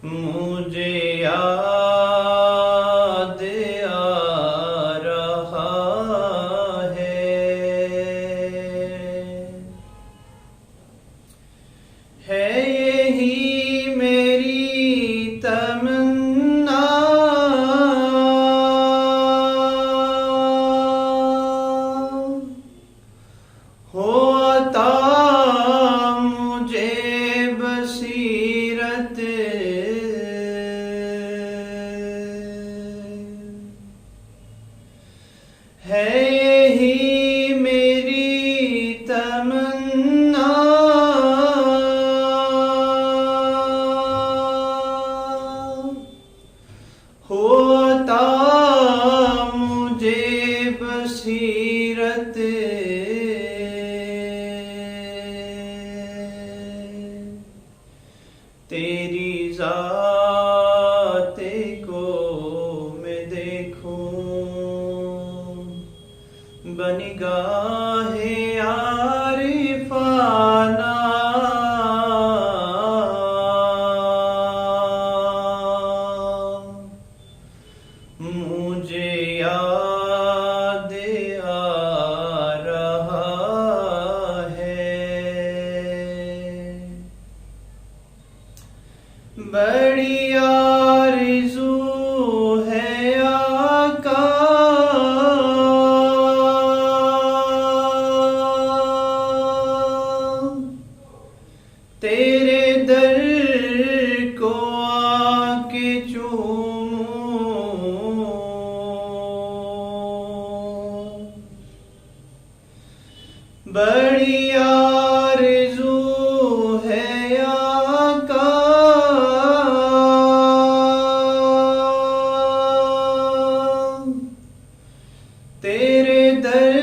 मुझे याद आ रहा है यही मेरी तमन्ना, हो अता मुझे बसीरत, है यही मेरी तमन्ना, हो अता मुझे बसीरत, तेरी ज़ात को मैं देखूं बनिगाहे आरिफाना, मुझे याद आ रहा है। बड़ी आरज़ू है आका, तेरे दर को आके चूमूं, बड़ी आरज़ू है आका, तेरे दर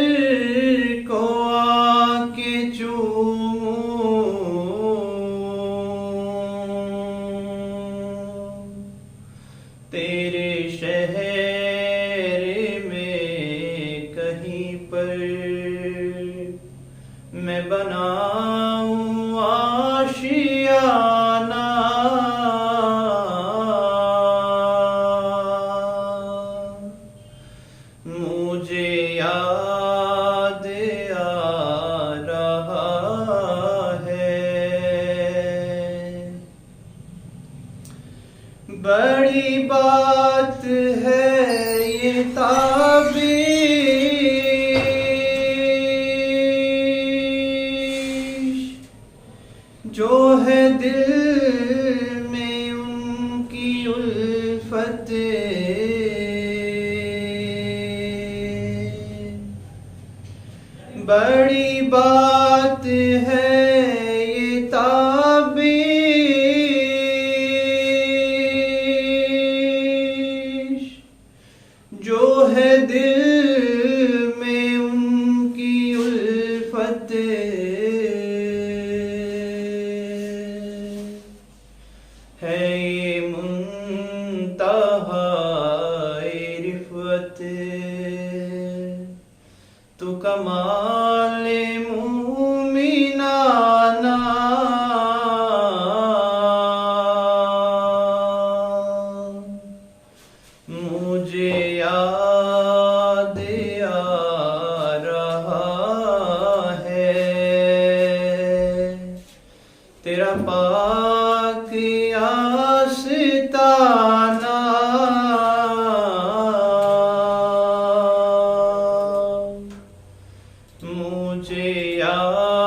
को आके चूमूं, तेरे शहर में कहीं पर मैं बनाऊं आशियाना, मुझे याद आ रहा है। बड़ी बात है ये ताबीश, जो है दिल में उनकी उल्फत, बड़ी बात है ये ताबीश, जो है दिल में उनकी उल्फत, है ये मुंतहा रिफ़त, तू कमाल मोमिनाना, मुझे याद आ रहा है तेरा पाक आस्ताना, मुझे याद